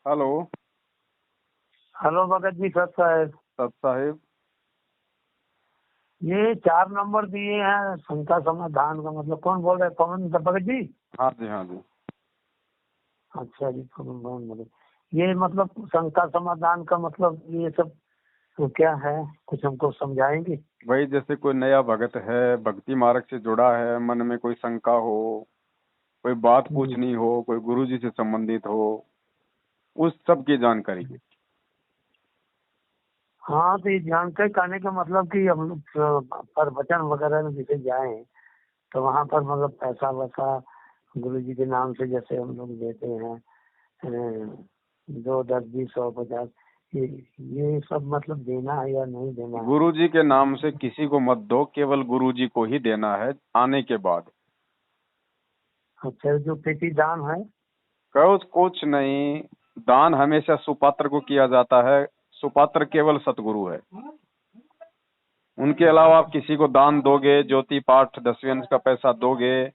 Hello. Hello Bhagat ji, सत साहब। सत साहिब। ये 4 नंबर दिए हैं शंका समाधान का, मतलब कौन बोल रहे हैं? पवन भगत जी? हाँ जी, हाँ जी। अच्छा जी, पवन भगत। ये मतलब शंका समाधान का मतलब ये सब तो क्या है, कुछ हमको समझाएंगे? वही जैसे कोई नया भगत है, भक्ति मार्ग से जुड़ा है, मन में कोई शंका हो, कोई बात पूछनी हो, कोई गुरुजी से संबंधित हो, उस सब की जानकारी की। हाँ, तो ये जानकारी कहने का मतलब कि हम लोग प्रवचन वगैरह में जैसे जाएं तो वहाँ पर मतलब पैसा वैसा गुरु जी के नाम से जैसे हम लोग देते हैं, 2, 10, 20, 100, 50, ये सब मतलब देना है या नहीं देना है? गुरुजी के नाम से किसी को मत दो, केवल गुरुजी को ही देना है आने के बाद। अच्छा, जो पेटी दान है? कहो कुछ नहीं, दान हमेशा सुपात्र को किया जाता है। सुपात्र केवल सतगुरु है। उनके अलावा आप किसी को दान दोगे, ज्योति पाठ 10वें अंश का पैसा दोगे,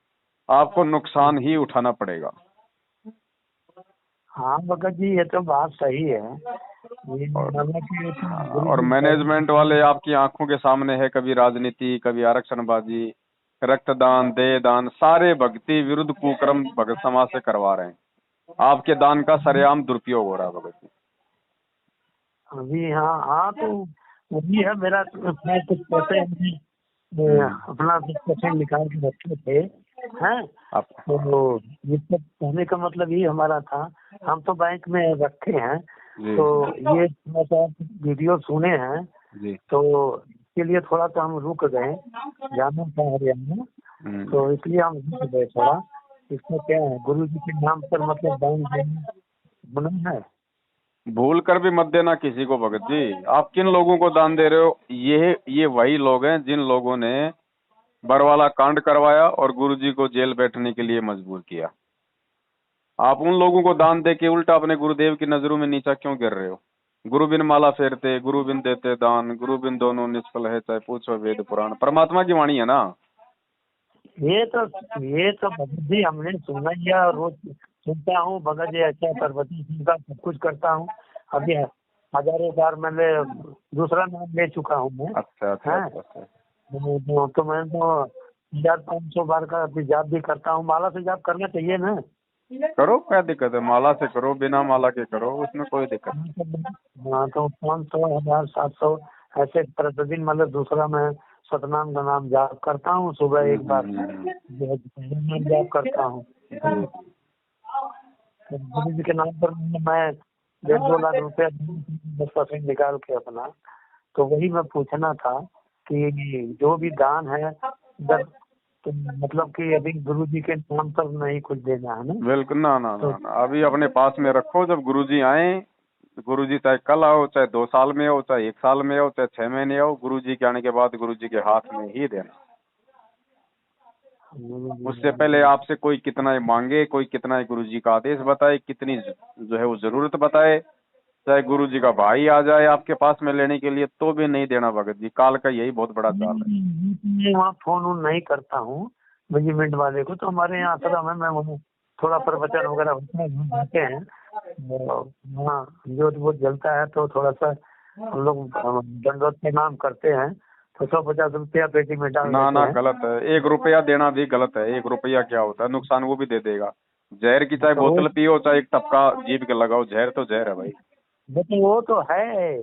आपको नुकसान ही उठाना पड़ेगा। हाँ भगत जी, ये तो बात सही है। ये और मतलब कि ये तो गुरु और जी मैनेजमेंट वाले आपकी आंखों के सामने है, कभी राजनीति, कभी आरक्षणबाजी, रक्तदान, देह दान, सारे भक्ति विरुद्ध कुकर्म भगत समाज से करवा रहे हैं। आपके दान का सरेआम दुरुपयोग हो रहा है भगत जी। अभी, हाँ हाँ, तो वही है मेरा। मैं कुछ पैसे अपना कुछ पैसे निकाल के रखे थे, हैं? आप तो ये सब कहने का मतलब ये हमारा था, हम तो बैंक में रखे हैं। जी तो ये थोड़ा सा वीडियो सुने हैं, जी। तो इसके लिए थोड़ा सा हम रुक गए, जाना था हरियाणा, तो इसलिए हम रुक गए थोड़ा। इसमें क्या है, गुरु जी के नाम पर मतलब दान देना गुनाह है? भूल कर भी मत देना किसी को भगत जी। आप किन लोगों को दान दे रहे हो? ये वही लोग हैं जिन लोगों ने बरवाला कांड करवाया और गुरुजी को जेल बैठने के लिए मजबूर किया। आप उन लोगों को दान दे के उल्टा अपने गुरुदेव की नजरों में नीचा क्यों गिर रहे हो? गुरु बिन माला फेरते, गुरु बिन देते दान, गुरु बिन दोनों निष्फल है, चाहे पूछो वेद पुराण। परमात्मा की वाणी है ना। ये तो भगत जी हमने सुना ही है, और रोज सुनता हूँ भगत जी, अच्छा सरबती सिंह का सब कुछ करता हूँ। अभी हजारों बार मैंने दूसरा नाम ले चुका हूँ मैं, अच्छा अच्छा है? अच्छा अच्छा। तो मैं तो 1500 बार का अभी जाप भी करता हूँ। माला से जाप करना चाहिए ना? करो, क्या दिक्कत है? माला से करो, बिना माला के करो, उसमें कोई दिक्कत हाँ, तो 500, 1000, 700 ऐसे प्रतिदिन मतलब दूसरा मैं सतनाम का नाम जाप करता हूँ। सुबह एक बार जो है दोपहर में जाप करता हूँ। नहीं। तो गुरु जी के नाम पर मैं 1.5-2 लाख रुपया 10% निकाल के अपना, तो वही मैं पूछना था कि जो भी दान है इधर, तो मतलब कि अभी गुरु जी के नाम पर नहीं कुछ देना है ना? बिल्कुल ना ना तो ना ना, अभी अपने पास में रखो। जब गुरुजी आए, गुरुजी चाहे कल आओ, चाहे 2 साल में आओ, चाहे 1 साल में आओ, चाहे 6 महीने आओ, गुरुजी के आने के बाद गुरुजी के हाथ में ही देना। उससे पहले आपसे कोई कितना ही मांगे, कोई कितना ही गुरुजी का आदेश बताए, कितनी जो है वो जरूरत बताए, चाहे गुरुजी का भाई आ जाए आपके पास में लेने के लिए, तो भी नहीं देना भगत जी। काल का यही बहुत बड़ा चाल है। मैं वहाँ फोन वोन नहीं करता हूँ मैनेजमेंट वाले को। तो हमारे यहाँ आश्रम है, मैं वहाँ थोड़ा प्रवचन वगैरह होता है, वहाँ जाते हैं। वहाँ जोत वोत जलता है, तो थोड़ा सा हम लोग दंडवत प्रणाम करते हैं, तो 150 रुपया पेटी में डाल ना देते ना, हैं। गलत है। 1 रुपया देना भी गलत है। 1 रुपया क्या होता है? नुकसान वो भी दे देगा। जहर की चाहे तो बोतल पियो, चाहे एक टपका जीभ के लगाओ, जहर तो जहर है भाई। वो तो है,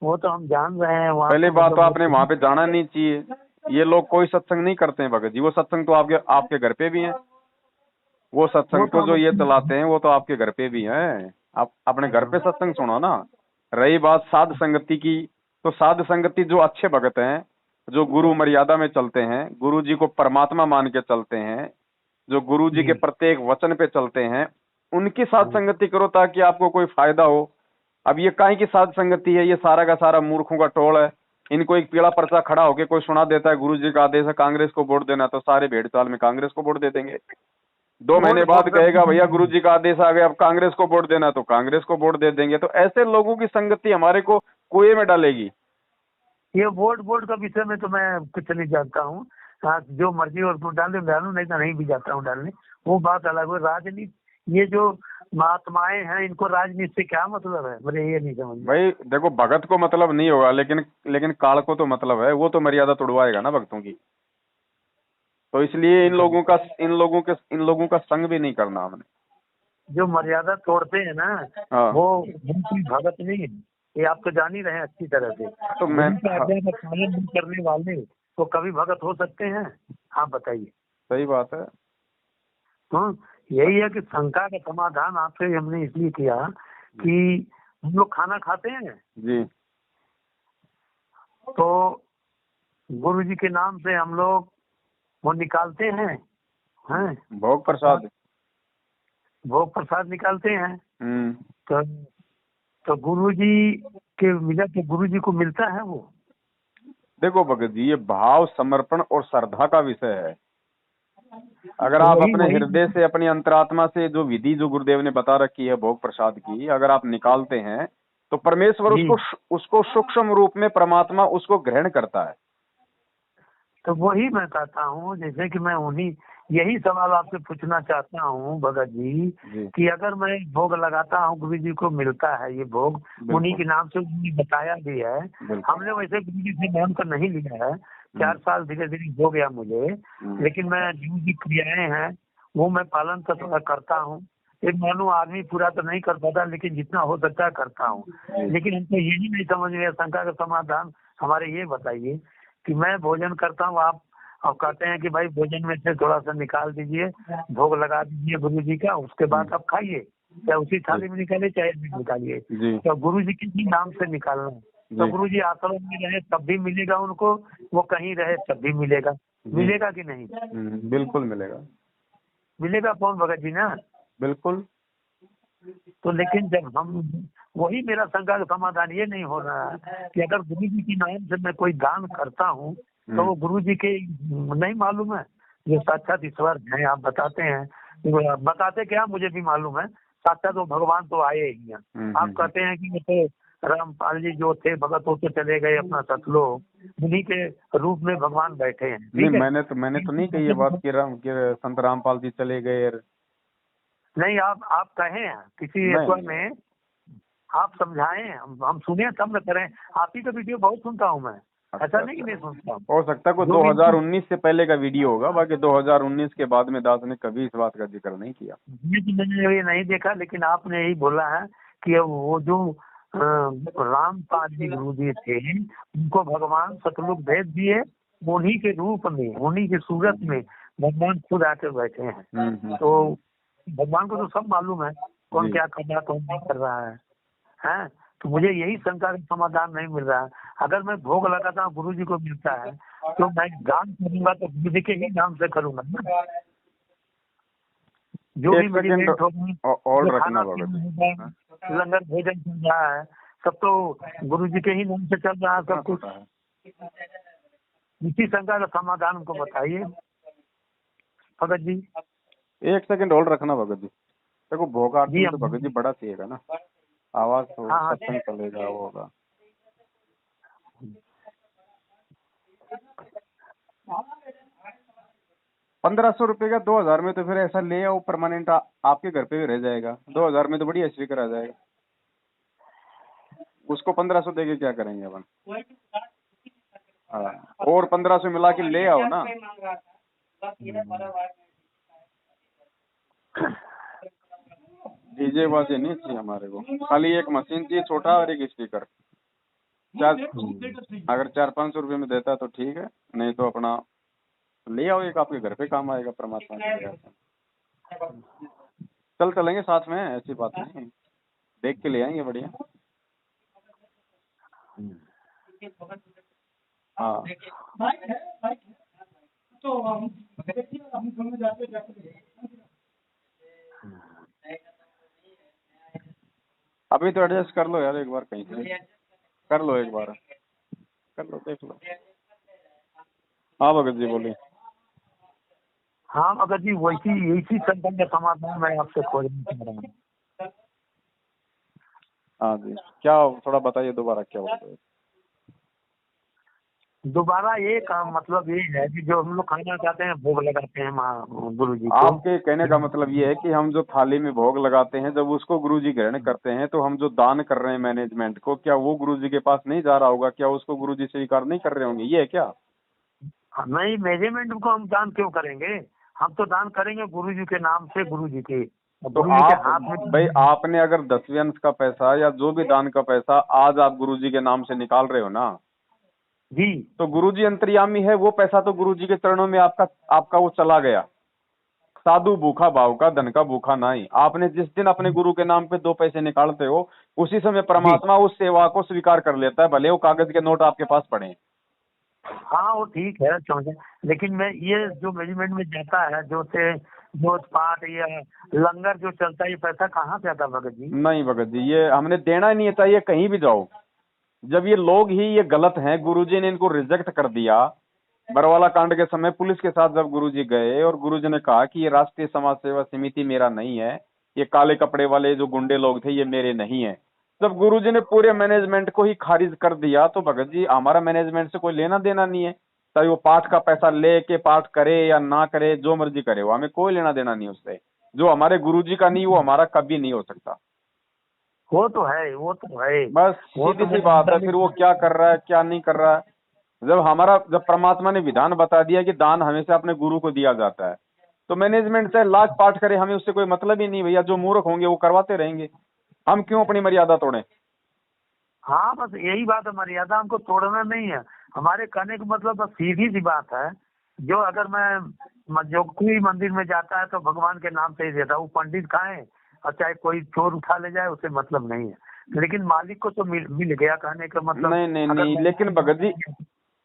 वो तो हम जान रहे हैं। वहाँ पहली तो बात तो आपने मतलब वहां पे जाना नहीं चाहिए। ये लोग कोई सत्संग नहीं करते हैं भगत जी। वो सत्संग तो आपके आपके घर पे भी है। वो वो सत्संग तो तो जो ये चलाते हैं वो तो आपके घर पे भी हैं। आप अपने घर पे सत्संग सुनो ना। रही बात साध संगति की, तो साध संगति जो अच्छे भगत हैं, जो गुरु मर्यादा में चलते हैं, गुरु जी को परमात्मा मान के चलते हैं, जो गुरु जी के प्रत्येक वचन पे चलते हैं, उनकी साध संगति करो ताकि आपको कोई फायदा हो। अब ये काहे की साध संगति है? ये सारा का सारा मूर्खों का टोल है। इनको एक पीला पर्चा खड़ा होके कोई सुना देता है, गुरु जी का आदेश है कांग्रेस को वोट देना, तो सारे भेड़ चाल में कांग्रेस को वोट दे देंगे। 2 महीने वोट बाद वोट कहेगा भैया सब। गुरु जी का आदेश आ गया, अब कांग्रेस को वोट देना, तो कांग्रेस को वोट दे देंगे। तो ऐसे लोगों की संगति हमारे को कुएं में डालेगी। ये वोट वोट का विषय में तो मैं कुछ नहीं जानता हूँ। हाँ, जो मर्जी और तो डालूं, नहीं तो नहीं भी जाता हूँ डालने, वो बात अलग है। राजनीति, ये जो महात्माएं हैं, इनको राजनीति से क्या मतलब है, मुझे ये नहीं समझ में। भाई देखो, भगत को मतलब नहीं होगा, लेकिन लेकिन काल को तो मतलब है, वो तो मर्यादा तोड़वाएगा ना भक्तों की। तो इसलिए इन लोगों का संग भी नहीं करना हमने। जो मर्यादा तोड़ते हैं ना, हाँ। वो बिल्कुल भगत नहीं है, ये आप तो जान ही रहे हैं अच्छी तरह से। तो मैं गुरु की आज्ञा का पालन नहीं करने वाले तो कभी भगत हो सकते हैं? आप बताइए। सही बात है। तो यही है कि शंका का समाधान आपसे हमने इसलिए किया कि हम लोग खाना खाते हैं जी तो गुरु जी के नाम से हम लोग वो निकालते हैं, हैं भोग प्रसाद। भोग प्रसाद निकालते हैं। हम्म। तो गुरु जी के मिला तो गुरु जी को मिलता है वो। देखो भगत जी, ये भाव, समर्पण और श्रद्धा का विषय है। अगर आप अपने हृदय से, अपनी अंतरात्मा से जो विधि जो गुरुदेव ने बता रखी है भोग प्रसाद की, अगर आप निकालते हैं तो परमेश्वर उसको सूक्ष्म रूप में, परमात्मा उसको ग्रहण करता है। तो वही मैं कहता हूँ, जैसे कि मैं यही सवाल आपसे पूछना चाहता हूँ भगत जी कि अगर मैं भोग लगाता हूँ, गुरु जी को मिलता है ये भोग, उन्हीं के नाम से उन्हें बताया भी है। हमने वैसे गुरु जी से मान कर नहीं लिया है, 4 साल धीरे धीरे हो गया मुझे, लेकिन मैं जो भी क्रियाएं हैं वो मैं पालन करता हूँ। एक मानो आदमी पूरा तो नहीं कर पाता, लेकिन जितना हो सकता है करता हूँ। लेकिन हमको यही नहीं समझ में, शंका का समाधान हमारे ये बताइए कि मैं भोजन करता हूँ, आप कहते हैं कि भाई भोजन में से थोड़ा सा निकाल दीजिए, भोग लगा दीजिए गुरु जी का, उसके बाद आप खाइए, चाहे उसी थाली में निकालिए चाहे निकालिए। तो गुरु जी के ही नाम से निकालना है। तो गुरु जी आश्रम में रहे तब भी मिलेगा उनको, वो कहीं रहे तब भी मिलेगा। मिलेगा कि नहीं? बिल्कुल मिलेगा। मिलेगा कौन भगत जी ना? बिल्कुल। तो लेकिन जब हम, वही मेरा शंका का समाधान ये नहीं हो रहा है कि अगर गुरु जी के नाम से मैं कोई दान करता हूँ तो वो गुरु जी के नहीं मालूम है, जो साक्षात ईश्वर हैं, आप बताते हैं, बताते क्या मुझे भी मालूम है, साक्षात वो भगवान तो आए ही हैं। आप कहते हैं कि वो तो रामपाल जी जो थे भगत वो तो चले गए अपना सतलोक, उन्हीं के रूप में भगवान बैठे हैं। नहीं, मैंने तो नहीं कही ये बात कि संत रामपाल जी चले गए। नहीं, आप कहे हैं किसी ईश्वर में, आप समझाएं, हम सुने तब न करें। आप ही का वीडियो बहुत सुनता हूँ मैं, ऐसा नहीं कि नहीं सुनता हूँ। हो सकता है कोई 2019 से पहले का वीडियो होगा, बाकी 2019 के बाद में दास ने कभी इस बात का जिक्र नहीं किया। मैंने ये नहीं देखा, लेकिन आपने यही बोला है कि वो जो रामपाल जी गुरु जी थे, उनको भगवान सतलुक भेज दिए, उन्हीं के रूप में, उन्हीं की सूरत में भगवान खुद आके बैठे हैं। तो भगवान को तो सब मालूम है कौन क्या कर रहा है, कौन नहीं कर रहा है। तो मुझे यही शंका का समाधान नहीं मिल रहा है। अगर मैं भोग लगाता हूँ गुरु जी को मिलता है, तो मैं दान करूंगा तो गुरु जी के ही नाम से करूंगा ना। जो भी मेरी खाना पीना, लंगर भोजन चल रहा है, सब तो गुरु जी के ही नाम से चल रहा है सब कुछ। इसी शंका का समाधान हमको बताइए भगत जी। 1 सेकंड होल्ड रखना भगत जी। देखो भोग आरती तो भगत जी बड़ा चाहिएगा ना, आवाज तो सत्संग चलेगा, वो होगा। ₹1500 का 2000 में तो फिर ऐसा ले आओ, परमानेंट आपके घर पे भी रह जाएगा। 2000 में तो बढ़िया स्पीकर आ जाएगा। उसको 1500 देके क्या करेंगे अपन? हाँ, और 1500 मिला के ले आओ ना। डीजे बाजे नहीं चाहिए हमारे को, खाली एक मशीन चाहिए छोटा और एक स्पीकर। अगर 400-500 रुपये में देता तो ठीक है, नहीं तो अपना ले आओ, एक आपके घर पे काम आएगा परमात्मा के। चलेंगे साथ में, ऐसी बात नहीं, देख के ले आएंगे बढ़िया। हाँ, अभी तो एडजस्ट कर लो यार, एक बार कहीं से कर लो, एक बार कर लो, देख लो। हाँ भगत जी बोलिए। हाँ भगत जी, इसी संकट का समाधान मैं आपसे खोजना चाह रहा हूँ। हाँ जी, क्या थोड़ा बताइए दोबारा क्या बोलते हैं? दोबारा ये काम मतलब ये है कि जो हम लोग खाना खाते हैं भोग लगाते हैं माँ गुरु जी को। आपके कहने का मतलब ये है कि हम जो थाली में भोग लगाते हैं जब उसको गुरुजी ग्रहण करते हैं तो हम जो दान कर रहे हैं मैनेजमेंट को, क्या वो गुरुजी के पास नहीं जा रहा होगा? क्या उसको गुरुजी स्वीकार नहीं कर रहे होंगे? ये है क्या? नहीं, मैनेजमेंट को हम दान क्यों करेंगे? हम तो दान करेंगे गुरु जी के नाम से, गुरु जी के, तो गुरु जी के आप, हाथ में। भाई आपने अगर 10वें अंश का पैसा या जो भी दान का पैसा आज आप गुरुजी के नाम से निकाल रहे हो ना, जी तो गुरुजी अंतर्यामी है, वो पैसा तो गुरुजी के चरणों में आपका आपका वो चला गया। साधु भूखा भाव का, धन का भूखा नहीं। आपने जिस दिन अपने गुरु के नाम पे 2 पैसे निकालते हो, उसी समय जी। परमात्मा उस सेवा को स्वीकार कर लेता है, भले वो कागज के नोट आपके पास पड़े हैं। हाँ वो ठीक है समझे, लेकिन मैं ये जो मैनेजमेंट में जाता है जो से जो पाठ या लंगर जो चलता है, ये पैसा कहाँ से आता है भगत जी? नहीं भगत जी, ये हमने देना ही नहीं चाहिए कहीं भी जाओ। जब ये लोग ही ये गलत हैं, गुरुजी ने इनको रिजेक्ट कर दिया। बरवाला कांड के समय पुलिस के साथ जब गुरुजी गए और गुरुजी ने कहा कि ये राष्ट्रीय समाज सेवा समिति मेरा नहीं है, ये काले कपड़े वाले जो गुंडे लोग थे ये मेरे नहीं है, जब गुरुजी ने पूरे मैनेजमेंट को ही खारिज कर दिया, तो भगत जी हमारा मैनेजमेंट से कोई लेना देना नहीं है। चाहे वो पाठ का पैसा लेके पाठ करे या ना करे, जो मर्जी करे, वो हमें कोई लेना देना नहीं उससे। जो हमारे गुरुजी का नहीं वो हमारा कभी नहीं हो सकता। वो तो है, वो तो है। बस वो सीधी तो सी बात है। फिर वो क्या कर रहा है क्या नहीं कर रहा है, जब परमात्मा ने विधान बता दिया कि दान हमेशा अपने गुरु को दिया जाता है, तो मैनेजमेंट चाहे लाख पाठ करे, हमें उससे कोई मतलब ही नहीं भैया। जो मूर्ख होंगे वो करवाते रहेंगे, हम क्यों अपनी मर्यादा तोड़ें? हाँ बस यही बात है, मर्यादा हमको तोड़ना नहीं है। हमारे कहने का मतलब बस सीधी सी बात है, जो अगर जो कोई मंदिर में जाता है तो भगवान के नाम से ही देता है, वो पंडित खाए और चाहे कोई चोर उठा ले जाए, उसे मतलब नहीं है। लेकिन मालिक को तो मिल गया, कहने का मतलब। नहीं नहीं अगर नहीं, लेकिन भगत जी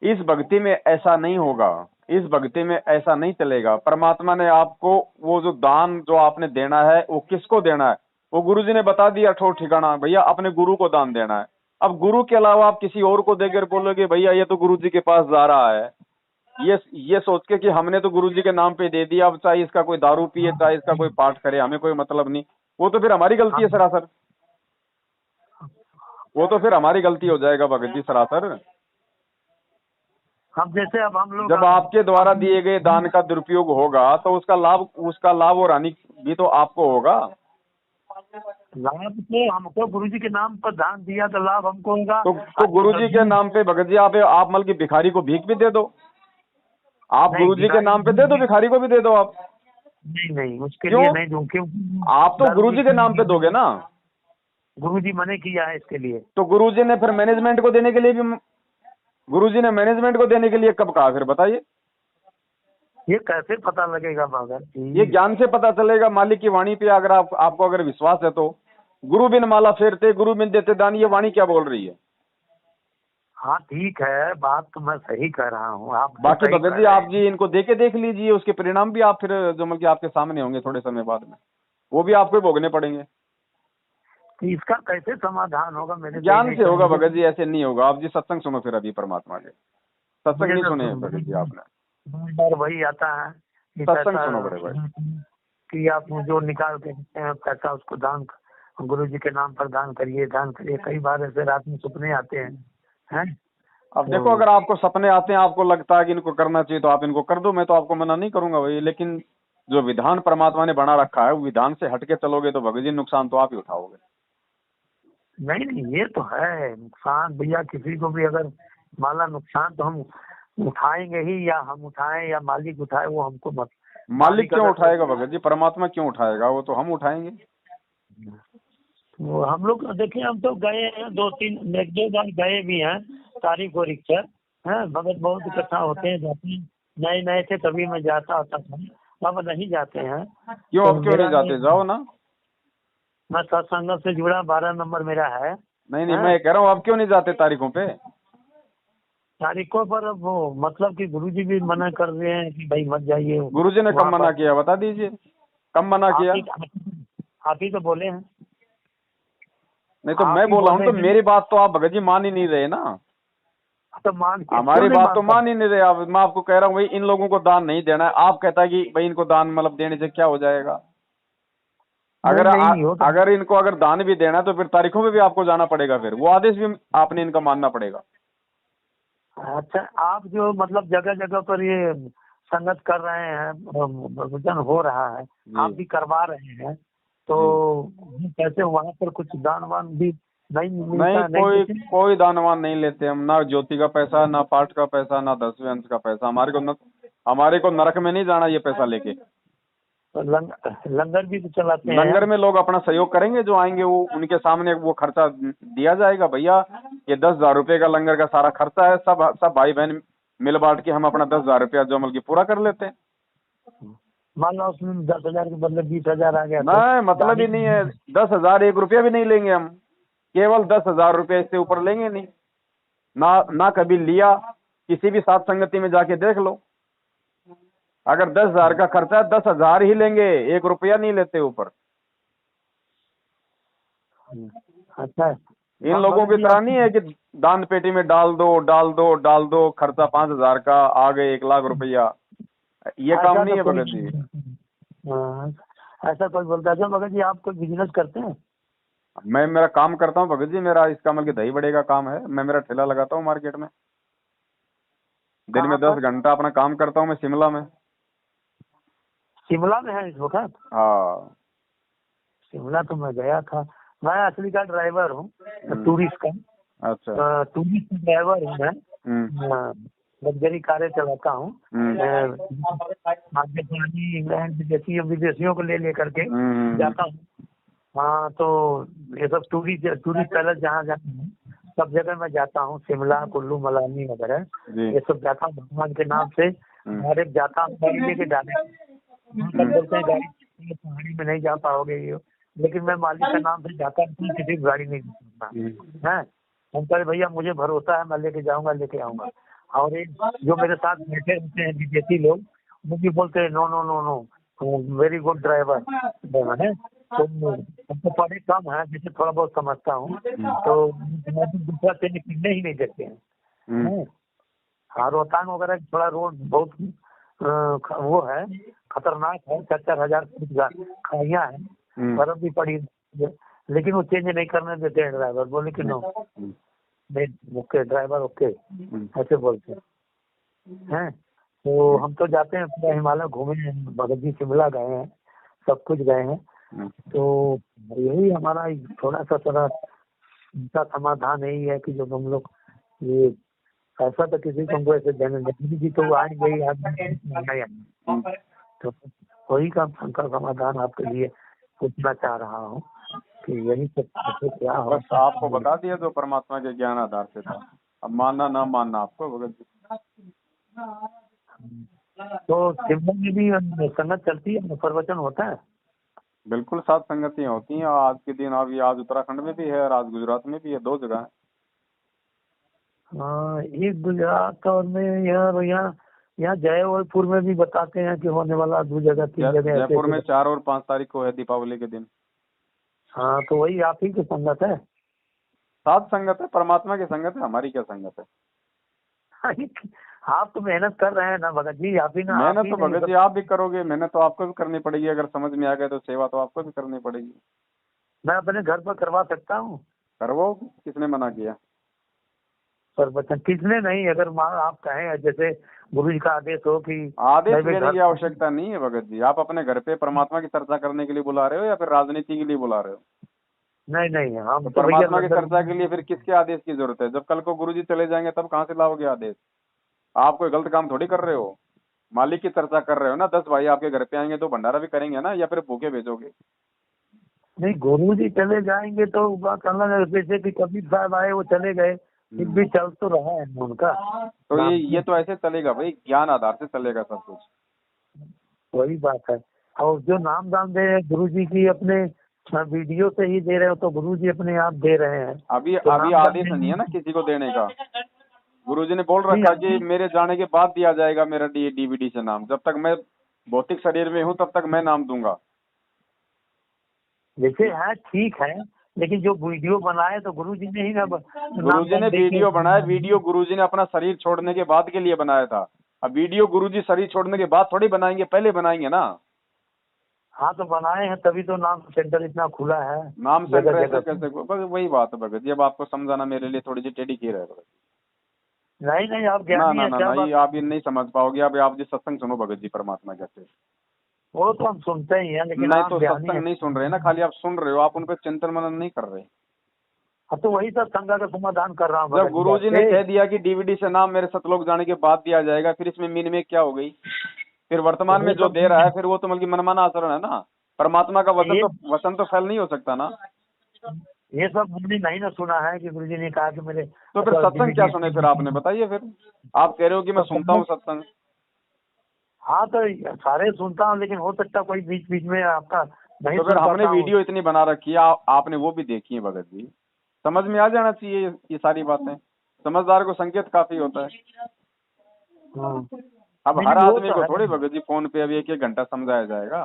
इस भक्ति में ऐसा नहीं होगा, इस भक्ति में ऐसा नहीं चलेगा। परमात्मा ने आपको वो जो दान जो आपने देना है वो किसको देना है, वो गुरु जी ने बता दिया ठोर ठिकाना, भैया अपने गुरु को दान देना है। अब गुरु के अलावा आप किसी और को देकर बोलोगे भैया ये तो गुरु जी के पास जा रहा है, ये सोच के कि हमने तो गुरु जी के नाम पे दे दिया, अब चाहे इसका कोई दारू पिए चाहे इसका कोई पाठ करे, हमें कोई मतलब नहीं, वो तो फिर हमारी गलती है सरासर। वो तो फिर हमारी गलती हो जाएगा भगत जी सरासर। हम जैसे अब हम लोग जब आपके द्वारा दिए गए दान का दुरुपयोग होगा तो उसका लाभ और हानि भी तो आपको होगा। लाभ तो हमको गुरु जी के नाम पर दान दिया तो लाभ हमको होगा। तो गुरुजी के नाम पे भगत जी आप मतलब कि भिखारी को भीख भी दे दो, आप नहीं गुरुजी के नाम पे दे दो, भिखारी को भी दे दो आप। नहीं नहीं, उसके क्यों? लिए नहीं दूं, क्यों? आप तो गुरुजी के नाम पे दोगे ना। गुरु जी मने किया है इसके लिए। तो गुरुजी ने फिर मैनेजमेंट को देने के लिए भी, गुरुजी ने मैनेजमेंट को देने के लिए कब कहा फिर बताइए? ये कैसे पता लगेगा भगत जी? ये ज्ञान से पता चलेगा, मालिक की वाणी पे अगर आपको अगर विश्वास है तो। गुरु बिन माला फेरते गुरु बिन देते दान, ये वाणी क्या बोल रही है? हाँ ठीक है, बात तो मैं सही कह रहा हूँ, आप तो बाकी सही भगत कह जी रहे आप हैं। जी इनको देके देख लीजिए, उसके परिणाम भी आप फिर जो मतलब कि आपके सामने होंगे थोड़े समय बाद में, वो भी आपको ही भोगने पड़ेंगे। कि इसका कैसे समाधान होगा मेरे ज्ञान नहीं से होगा समझ। भगत जी, ऐसे नहीं होगा। आप जी सत्संग सुनो फिर अभी परमात्मा के सत्संग मुझे नहीं तो सुने भगत जी आपने? बार वही आता है कि सत्संग पैसा, सुनो बड़े भाई। कि आप जो निकाल के देते हैं पैसा, उसको दान गुरु जी के नाम पर दान करिए, दान करिए। कई बार ऐसे रात में सपने आते हैं। अब देखो अगर आपको सपने आते हैं, आपको लगता है कि इनको करना चाहिए तो आप इनको कर दो, मैं तो आपको मना नहीं करूंगा भाई। लेकिन जो विधान परमात्मा ने बना रखा है, वो विधान से हटके चलोगे तो भगत जी नुकसान तो आप ही उठाओगे। नहीं नहीं, ये तो है नुकसान भैया, किसी को भी अगर माला नुकसान तो हम उठाएंगे ही, या हम उठाएं या मालिक उठाए, वो हमको मत। मालिक क्यों अगर उठाएगा भगत जी? परमात्मा क्यों उठाएगा? वो तो हम उठाएंगे। वो हम लोग देखिए, हम तो गए हैं 1-2 बार गए भी हैं तारीख और इच्छा है। भगत बहुत इकट्ठा होते हैं, जाते हैं। नए नए थे तभी मैं जाता होता था, अब नहीं जाते हैं। क्यों तो अब क्यों नहीं जाते? जाओ ना। मैं सत्संग से जुड़ा 12 नंबर मेरा है। नहीं नहीं, मैं कह रहा हूँ अब क्यों नहीं जाते तारीखों पे? तारीखों पर अब वो मतलब कि गुरुजी भी मना कर रहे हैं कि भाई मत जाइए गुरुजी ने कब मना किया बता दीजिए, कब मना किया? आप ही तो बोले हैं। नहीं तो मैं बोला हूँ तो मेरी बात तो आप भगत जी मान ही नहीं रहे ना। तो हमारी बात तो मान ही नहीं रहे आप। मैं आपको कह रहा हूँ भाई इन लोगों को दान नहीं देना है, आप कहता है कि भाई इनको दान मतलब देने से क्या हो जाएगा? अगर इनको अगर दान भी देना है तो फिर तारीखों में भी आपको जाना पड़ेगा, फिर वो आदेश भी आपने इनका मानना पड़ेगा। अच्छा, आप जो मतलब जगह जगह पर ये संगत कर रहे हैं, प्रवचन हो रहा है, आप भी करवा रहे हैं, तो कैसे वहाँ पर कुछ दान वान भी नहीं नहीं, मिलता, नहीं कोई देते? कोई दानवान नहीं लेते हम, ना ज्योति का पैसा, ना पाठ का पैसा, ना 10वें अंश का पैसा। हमारे को नरक में नहीं जाना ये पैसा लेके। तो लंगर भी तो चलाते हैं? लंगर में लोग अपना सहयोग करेंगे, जो आएंगे वो उनके सामने वो खर्चा दिया जाएगा। भैया ये 10,000 रुपये का लंगर का सारा खर्चा है, सब सब भाई बहन मिल बांट के हम अपना 10,000 रुपया जो मतलब की पूरा कर लेते हैं। मान लो उसमें 10,000 के बदले 20,000 आ गया, नहीं, मतलब ही नहीं है। 10,000 1 रुपया भी नहीं लेंगे हम, केवल 10,000 रुपये, इससे ऊपर लेंगे नहीं। ना कभी लिया। किसी भी साथ संगति में जाके देख लो, अगर 10,000 का खर्चा है 10,000 ही लेंगे, 1 रुपया नहीं लेते ऊपर। अच्छा, इन लोगों की तरह नहीं है कि दान पेटी में डाल दो डाल दो डाल दो, खर्चा 5,000 का आ गए 1 लाख रुपया। ये काम नहीं है भगत जी। हाँ, ऐसा कोई बोलता है? अच्छा भगत जी, आप कोई बिजनेस करते हैं? मैं मेरा काम करता हूँ भगत जी, मेरा इसका मतलब दही बड़े का काम है। मैं मेरा ठेला लगाता हूँ मार्केट में, दिन में कहाँ 10 पर? घंटा अपना काम करता हूँ मैं शिमला में। शिमला में है इस वक्त? हाँ। शिमला तो मैं गया था। मैं असली का ड्राइवर हूँ, टूरिस्ट का। अच्छा। टूरिस्ट ड्राइवर हूँ मैं। लग्जरी कारें चलाता हूँ, पाकिस्तानी, इंग्लैंड, विदेशियों को ले करके जाता हूँ। हाँ, तो ये सब टूरिस्ट पैलेस जहाँ जाता हूँ, सब जगह मैं जाता हूँ, शिमला, कुल्लू, मनाली वगैरह, ये सब जाता हूँ भगवान के नाम से। डायरेक्ट जाता हूँ, गाड़ी लेके डायरेक्ट। बोलते हैं गाड़ी पहाड़ी में नहीं जा पाओगे ये, लेकिन मैं मालिक का नाम से जाता हूँ, किसी की गाड़ी नहीं है। हम कहे भैया मुझे भरोसा है, मैं लेके जाऊंगा, लेके आऊंगा। और एक जो मेरे साथ बैठे होते हैं विदेशी लोग, वो भी बोलते हैं no no no no, very good driver है। तो हमको पढ़े कम है, जिसे थोड़ा बहुत समझता हूँ, तो दूसरा ट्रेन करने ही नहीं देते हैं। हाँ, रोहतांग वगैरह थोड़ा रोड बहुत वो है, खतरनाक है। 4,000 फुट खाइयाँ है, बर्फ भी पड़ी है, लेकिन वो चेंज नहीं करने देते हैं ड्राइवर। बोले कि नो, नहीं ओके ड्राइवर, ओके, ऐसे बोलते हैं। तो हम तो जाते हैं, पूरा हिमालय घूमे हैं भगत जी, शिमला गए हैं, सब कुछ गए हैं। तो यही हमारा थोड़ा उनका समाधान यही है कि जो हम लोग ये ऐसा तो किसी को हमको ऐसे देने जी तो आएंगे ही, आएंगे। तो वही का समाधान आपके लिए पूछना चाह रहा हूँ कि यही सब क्या हो। बस आपको बता दिया जो परमात्मा के ज्ञान आधार से था, अब मानना ना मानना आपको भगत जी। तो शिमला में भी संगत चलती है, प्रवचन होता है? बिल्कुल, सात संगतियां होती हैं आज के दिन। अभी आज उत्तराखंड में भी है और आज गुजरात में भी है, 2 जगह है। हाँ, एक गुजरात और में यहाँ जयपुर में भी बताते हैं कि होने वाला 2 जगह 3 जगह। जयपुर में 4 और 5 तारीख को है, दीपावली के दिन। हाँ, तो वही आप ही की संगत है? सात संगत है, परमात्मा की संगत है, हमारी क्या संगत है। आप तो मेहनत कर रहे हैं ना भगत जी, आप ही ना। मेहनत तो भगत जी आप भी करोगे, मेहनत तो आपको भी करनी पड़ेगी। अगर समझ में आ गया तो सेवा तो आपको भी करनी पड़ेगी। मैं अपने घर पर करवा सकता हूँ? करवाओ, किसने मना किया? प्रवचन किसने नहीं, अगर आप कहें, जैसे गुरु जी का आदेश हो कि आदेश देने की आवश्यकता नहीं है भगत जी। आप अपने घर पे परमात्मा की चर्चा करने के लिए बुला रहे हो या फिर राजनीति के लिए बुला रहे हो? नहीं नहीं, हम तो परमात्मा की चर्चा के लिए फिर किसके आदेश की जरूरत है? जब कल को गुरु जी चले जाएंगे तब कहाँ से लाओगे आदेश? आप कोई गलत काम थोड़ी कर रहे हो, मालिक की चर्चा कर रहे हो ना। 10 भाई आपके घर पे आएंगे तो भंडारा भी करेंगे ना, या फिर भूखे भेजोगे? नहीं, गुरु जी चले जाएंगे तो बात अलग है। जैसे कि कबीर साहब आए, वो चले गए, फिर भी चल तो रहा है उनका। तो ये तो ऐसे चलेगा भाई, ज्ञान आधार से चलेगा सब कुछ। वही बात है। और जो नाम दान दे रहे हैं गुरु जी की, अपने वीडियो से ही दे रहे हो, तो गुरु जी अपने आप दे रहे हैं। अभी तो अभी आदेश नहीं है ना किसी को देने का। गुरुजी ने बोल रखा कि मेरे जाने के बाद दिया जाएगा मेरा डीवीडी से नाम। जब तक मैं भौतिक शरीर में हूँ तब तक मैं नाम दूंगा। जैसे है ठीक है, लेकिन जो वीडियो बनाए तो गुरुजी ने ही ना। गुरुजी ने वीडियो बनाया, वीडियो गुरुजी ने अपना शरीर छोड़ने के बाद के लिए बनाया था। अब वीडियो गुरुजी शरीर छोड़ने के बाद थोड़ी बनाएंगे, पहले बनाएंगे ना। हाँ, तो बनाए हैं तभी तो नाम सेंटर इतना खुला है। नाम सेंटर ऐसे कैसे? बस वही बात है भगत जी, अब आपको समझाना मेरे लिए थोड़ी सी टेढ़ी खीर है भगत। नहीं नहीं, आप ना ज्ञानी ना है, ना क्या ना, बात। ये आप ये नहीं समझ पाओगे। अब आप जी सत्संग सुनो भगत जी परमात्मा कहते हैं। वो तो हम सुनते ही हैं, लेकिन नहीं आप तो ज्ञानी सत्संग है। नहीं सुन रहे ना, खाली आप सुन रहे हो, आप उन पर चिंतन मनन नहीं कर रहे। हाँ, तो वही सब संज्ञा का समाधान कर रहा हूँ जब भगत जी गुरुजी ने आपसे। कह दिया कि डीवीडी से नाम मेरे सतलोक जाने के बाद दिया जाएगा, फिर इसमें मीन में क्या हो गई? फिर वर्तमान में ये जो सब दे रहा है फिर वो तो मतलब मनमाना आचरण है ना। परमात्मा का ये वचन तो फैल नहीं हो सकता ना। ये सब हमने नहीं ना सुना है कि गुरुजी ने कहा कि मेरे तो फिर सत्संग क्या सुने फिर आपने, बताइए फिर। आप कह रहे हो कि मैं सुनता हूँ सत्संग। हाँ, तो सारे सुनता हूँ, लेकिन हो सकता कोई बीच बीच में आपका नहीं तो फिर सुन हमने पाता हूँ। वीडियो इतनी बना रखी है, आपने वो भी देखी है भगत जी। समझ में आ जाना चाहिए ये सारी बातें। समझदार को संकेत काफी होता है। हाँ। अब नहीं हर नहीं, वो आदमी तो को है। थोड़ी भगत जी फोन पे अभी एक एक घंटा समझाया जाएगा।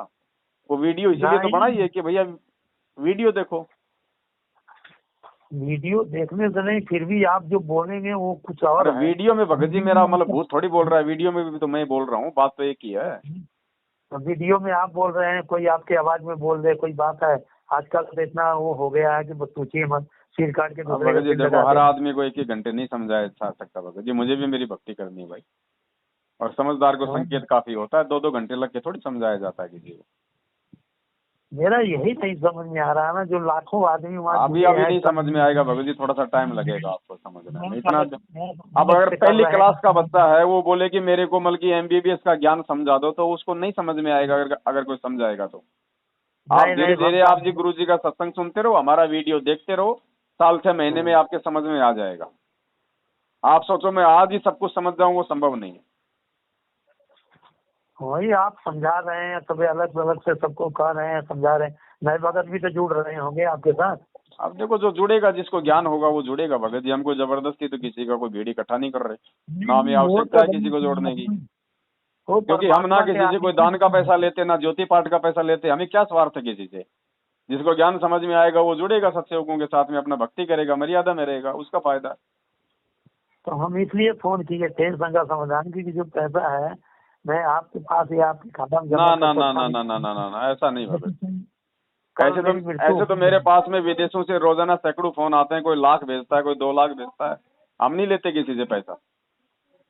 वो वीडियो इसीलिए तो नहीं, बनाई है कि भैया वीडियो देखो। वीडियो देखने से नहीं, फिर भी आप जो बोलेंगे वो कुछ अरे और है। वीडियो में भगत जी मेरा मतलब भूत थोड़ी बोल रहा है, वीडियो में भी तो मैं बोल रहा हूँ, बात तो एक ही है। वीडियो में आप बोल रहे हैं, कोई आपके आवाज में बोल दे, कोई बात है। आजकल तो इतना वो हो गया है कि बस पूछिए मत, सिर काट के अब दूसरे का भगत जी सिर देखो, लगा हर दे। आदमी को एक एक घंटे नहीं समझाया जा सकता भगत जी, मुझे भी मेरी भक्ति करनी है भाई। और समझदार को हाँ, संकेत काफी होता है, 2-2 घंटे लग के थोड़ी समझाया जाता है किसी को। मेरा यही नहीं समझ में आ रहा है ना, जो लाखों आदमी वहाँ अभी जुड़े अभी हैं नहीं सब। समझ में आएगा भगत जी, थोड़ा सा टाइम लगेगा आपको समझने में इतना। अब मेहनत अगर से कर पहली रहे क्लास का हैं। बच्चा है, वो बोले कि मेरे को मतलब कि एमबीबीएस का ज्ञान समझा दो, तो उसको नहीं समझ में आएगा अगर कोई समझाएगा तो। आप नहीं धीरे नहीं, धीरे आप जी गुरु जी का सत्संग सुनते रहो, हमारा वीडियो देखते रहो, साल 6 महीने में आपके समझ में आ जाएगा। आप सोचो मैं आज ही सब कुछ समझ जाऊं, वो संभव नहीं है। वही आप समझा रहे हैं, सब अलग अलग से सबको कह रहे हैं, समझा रहे हैं। नए भगत भी तो जुड़ रहे होंगे आपके साथ। अब देखो, जो जुड़ेगा, जिसको ज्ञान होगा वो जुड़ेगा भगत जी। हमको जबरदस्ती तो किसी का कोई भीड़ इकट्ठा नहीं कर रहे, ना हमें वो आवश्यकता तो है किसी को जोड़ने की। वो क्योंकि हम ना परमात्मा के किसी से आदमी। कोई दान का पैसा लेते, ना ज्योति पाठ का पैसा लेते, हमें क्या स्वार्थ है किसी से। जिसको ज्ञान समझ में आएगा वो जुड़ेगा सत्सेवकों के साथ में, अपना भक्ति करेगा, मर्यादा में रहेगा, उसका फायदा। तो हम इसलिए फोन किए थे संज्ञा समाधान की, कि जो पैसा है मैं आपके पास या आपके खाता में ना जमा कर ना ना सकता ना हूँ। ना ना ना ना ना, ऐसा नहीं भगत। कल ऐसे तो मेरी मृत्यु ऐसे तो मेरे पास में विदेशों से रोजाना सैकड़ों फोन आते हैं, कोई लाख भेजता है, कोई 2 लाख भेजता है। हम नहीं लेते किसी से पैसा।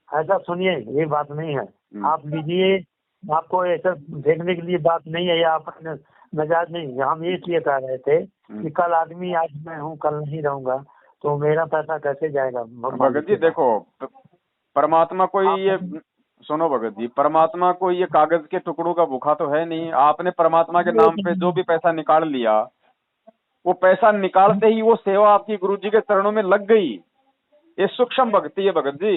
ऐसा सुनिए, ये बात नहीं है। आप हम्म। लीजिए, आपको ऐसा देखने के लिए बात नहीं है, या आप अपने मिजाज नहीं। हम ये इसलिए कह रहे थे कि कल आदमी, आज मैं हूँ कल नहीं रहूंगा, तो मेरा पैसा कैसे जाएगा भगत मालिक जी के पास। देखो, परमात्मा कोई आप ये, सुनो भगत जी, परमात्मा कोई ये कागज के टुकड़ों का भूखा तो है नहीं। आपने परमात्मा के नाम पे जो भी पैसा निकाल लिया, वो पैसा निकालते ही वो सेवा आपकी गुरु जी के चरणों में लग गई। ये सूक्ष्म भक्ति है भगत जी।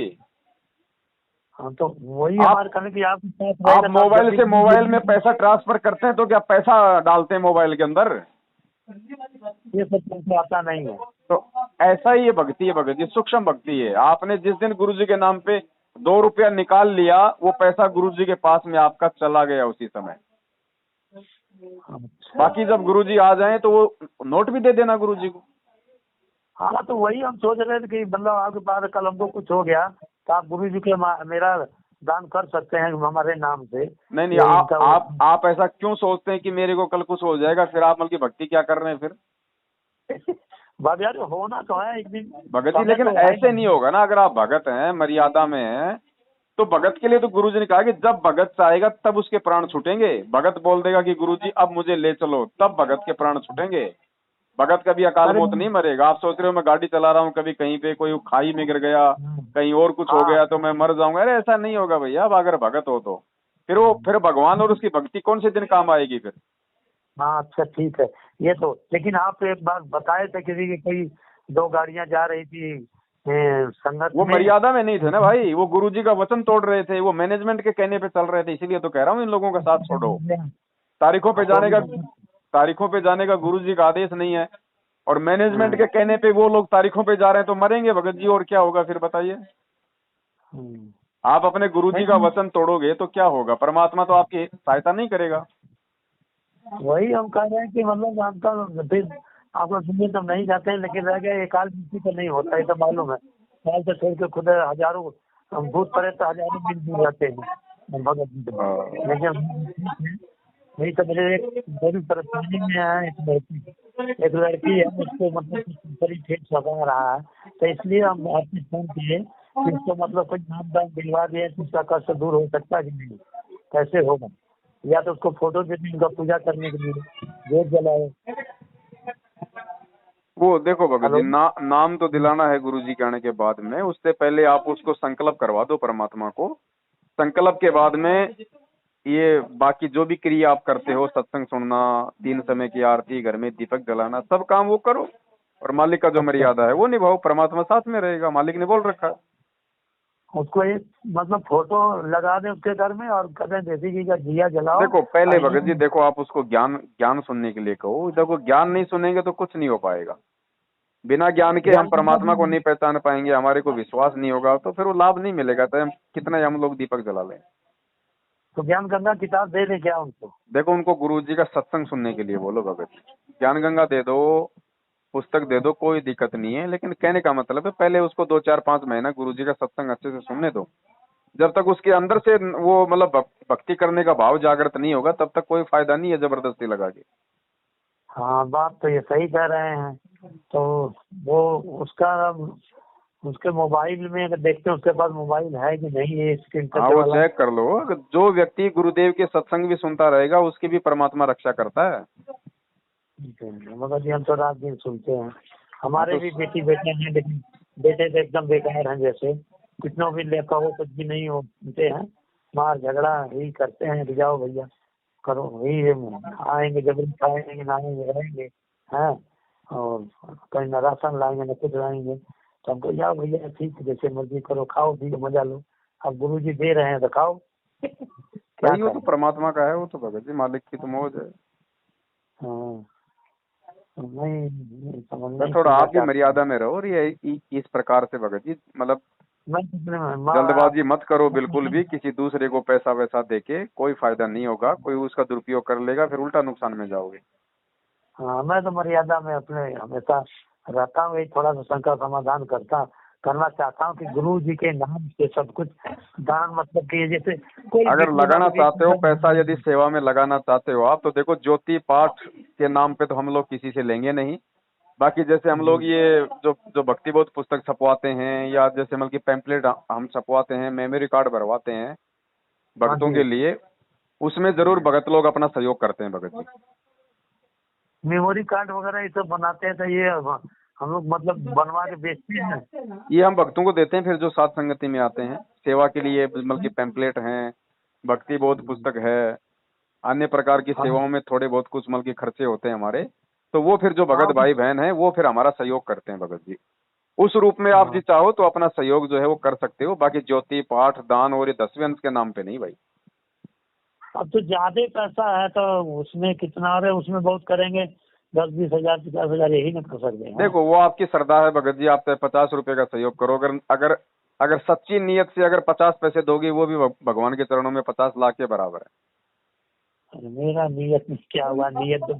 हाँ, तो वही आप हमारे कहने की आपके साथ आप रहेगा, तो आप जब मोबाइल भी से मोबाइल में पैसा ट्रांसफर करते हैं तो क्या पैसा डालते हैं मोबाइल के अंदर? ये सब पैसा आता नहीं है। तो ऐसा ही ये भक्ति है भगत जी, सूक्ष्म भक्ति है। आपने जिस दिन गुरु जी के नाम पे 2 रुपया निकाल लिया, वो पैसा गुरु जी के पास में आपका चला गया उसी समय। अच्छा। बाकी जब गुरु जी आ जाए तो वो नोट भी दे देना गुरु जी को। हाँ, तो वही हम सोच रहे थे कि मतलब आपके पास कल हमको कुछ हो गया तो आप गुरु जी के मेरा दान कर सकते हैं हमारे नाम से। नहीं नहीं, ये इनका आप ऐसा क्यों सोचते हैं कि मेरे को कल कुछ हो जाएगा? फिर आप मतलब की भक्ति क्या कर रहे हैं फिर? बात यार, होना तो है एक दिन। भगत जी समय लेकिन तो है ऐसे नहीं होगा ना। अगर आप भगत हैं, मर्यादा में हैं, तो भगत के लिए तो गुरु जी ने कहा कि जब भगत चाहेगा तब उसके प्राण छूटेंगे। भगत बोल देगा कि गुरु जी अब मुझे ले चलो, तब भगत के प्राण छूटेंगे। भगत कभी अकाल अरे मौत नहीं मरेगा। आप सोच रहे हो मैं गाड़ी चला रहा हूँ, कभी कहीं पे कोई खाई में गिर गया, कहीं और कुछ हो हाँ गया तो मैं मर जाऊंगा? अरे ऐसा नहीं होगा भैया। अब अगर भगत हो तो फिर भगवान और उसकी भक्ति कौन से दिन काम आएगी फिर? हाँ, अच्छा ठीक है। ये तो, लेकिन आप एक बार बताए थे किसी की कोई 2 गाड़ियां जा रही थी संगत वो में। मर्यादा में नहीं थे ना भाई, वो गुरुजी का वचन तोड़ रहे थे, वो मैनेजमेंट के कहने पे चल रहे थे। इसीलिए तो कह रहा हूँ इन लोगों का साथ छोड़ो। तारीखों पे तो जाने का तारीखों पे जाने का गुरुजी का आदेश नहीं है, और मैनेजमेंट के कहने पे वो लोग तारीखों पे जा रहे हैं, तो मरेंगे भगत जी। और क्या होगा फिर बताइए? आप अपने गुरुजी का वचन तोड़ोगे तो क्या होगा? परमात्मा तो आपकी सहायता नहीं करेगा। वही हम कह रहे हैं कि मतलब आपका फिर आपका सुनने तो नहीं जाते हैं, लेकिन रह गए एकाल किसी को नहीं होता, ये तो मालूम है। साल से छोड़ के खुद हजारों हम भूत पड़े तो हजारों दिन दूर रहते हैं भगत जी से। लेकिन वही तो मेरे एक बड़ी परेशानी में है। एक लड़की है, उसको मतलब कुछ बड़ी ठेठ लगा रहा है, तो इसलिए हम आपसे फोन किए इसको मतलब कोई नाम दान दिलवा दिए तो उसका कष्ट दूर हो सकता है कि नहीं, कैसे होगा? या तो उसको फोटो दे दें उनका पूजा करने के लिए, जोत जलाए। वो देखो भगत जी, हेलो। नाम तो दिलाना है गुरु जी के आने के बाद में, उससे पहले आप उसको संकल्प करवा दो परमात्मा को। संकल्प के बाद में ये बाकी जो भी क्रिया आप करते हो, सत्संग सुनना, 3 समय की आरती, घर में दीपक जलाना, सब काम वो करो और मालिक का जो अच्छा, मर्यादा है वो निभाओ। परमात्मा साथ में रहेगा, मालिक ने बोल रखा है। उसको एक मतलब फोटो लगा दें उसके घर में और कदें देसी घी का दिया जलाओ। देखो पहले और भगत जी, देखो आप उसको ज्ञान ज्ञान सुनने के लिए कहो। देखो ज्ञान नहीं सुनेंगे तो कुछ नहीं हो पाएगा। बिना ज्ञान के हम ज्ञान परमात्मा को गंगा, नहीं पहचान पाएंगे, हमारे को विश्वास नहीं होगा, तो फिर वो लाभ नहीं मिलेगा। तो हम कितना ही हम लोग दीपक जला लें। तो ज्ञान गंगा किताब दे दें क्या उनको? देखो उनको गुरु जी का सत्संग सुनने के लिए बोलो भगत जी। ज्ञान गंगा दे दो, पुस्तक दे दो, कोई दिक्कत नहीं है। लेकिन कहने का मतलब है पहले उसको 2 4 5 महीना गुरु जी का सत्संग अच्छे से सुनने दो। जब तक उसके अंदर से वो मतलब भक्ति करने का भाव जागृत नहीं होगा, तब तक कोई फायदा नहीं है जबरदस्ती लगा के। हाँ, बात तो ये सही कह रहे हैं। तो वो उसका उसके मोबाइल में अगर देखते हैं उसके पास मोबाइल है कि नहीं, ये स्क्रीन हाँ टच वो वाला। चेक कर लो। अगर जो व्यक्ति गुरुदेव के सत्संग भी सुनता रहेगा, उसकी भी परमात्मा रक्षा करता है। मगर जी हम तो रात दिन सुनते हैं। हमारे तो भी बेटी बेटे हैं, लेकिन बेटे तो एकदम बेकार हैं, जैसे कितनों भी ले कहो कुछ भी नहीं हो सुनते हैं, मार झगड़ा ही करते हैं कि जाओ भैया करो, वही आएंगे जबरन खाएंगे नहाएंगे रहेंगे हैं, और कहीं न राशन लाएंगे न कुछ लाएंगे। तो हमको जाओ भैया ठीक है, जैसे मर्जी करो, खाओ पियो मजा लो, अब गुरु जी दे रहे हैं तो खाओ। क्या भाई वो तो करें? परमात्मा का है, वो तो भगत जी मालिक की तो मौज है। हाँ, नहीं समझ बस नहीं थोड़ा सुनना आप भी चाहते हैं। मर्यादा में रहो। और ये इस प्रकार से भगत जी मतलब मैं कितने में माँ जल्दबाजी मत करो बिल्कुल भी। किसी दूसरे को पैसा वैसा देके कोई फायदा नहीं होगा। कोई उसका दुरुपयोग कर लेगा, फिर उल्टा नुकसान में जाओगे। हाँ, मैं तो मर्यादा में अपने हमेशा रहता हूँ, यही थोड़ा सा शंका समाधान करना चाहता हूँ कि गुरु जी के नाम से सब कुछ दान, मतलब कि जैसे कोई अगर व्यक्ति मान लगाना लीजिए चाहते हो पैसा, यदि सेवा में लगाना चाहते हो आप, तो देखो ज्योति पाठ के नाम पे तो हम लोग किसी से लेंगे नहीं। बाकी जैसे हम लोग ये जो जो भक्ति बोध पुस्तक छपवाते हैं, या जैसे मतलब कि पैम्पलेट हम छपवाते हैं, मेमोरी कार्ड भरवाते हैं हाँ भक्तों जी, के लिए, उसमें जरूर भगत लोग अपना सहयोग करते हैं भगत जी। मेमोरी कार्ड वगैरह ये सब बनाते हैं, तो ये हम लोग मतलब बनवा के बेचते हैं। ये हम भक्तों को देते हैं, फिर जो साथ संगति में आते हैं सेवा के लिए, मतलब कि पैम्पलेट हैं, भक्ति बोध पुस्तक है, अन्य प्रकार की हाँ सेवाओं में थोड़े बहुत कुछ मतलब कि खर्चे होते हैं हमारे। तो वो फिर जो हाँ भगत भाई बहन है वो फिर हमारा सहयोग करते हैं भगत जी। उस रूप में आप जी हाँ। चाहो तो अपना सहयोग जो है वो कर सकते हो। बाकी ज्योति पाठ दान और ये 10वें अंश के नाम पे नहीं भाई। अब तो ज्यादा पैसा है तो उसमें कितना, और उसमें बहुत करेंगे 10 20 हजार 50 हजार यही ना कर सकते हैं। देखो वो आपकी श्रद्धा है भगत जी। आप चाहे 50 रुपए का सहयोग करो, अगर अगर अगर सच्ची नियत से अगर 50 पैसे दोगे, वो भी भगवान के चरणों में 50 लाख के बराबर है। अरे मेरा नियत में क्या हुआ, नियत तो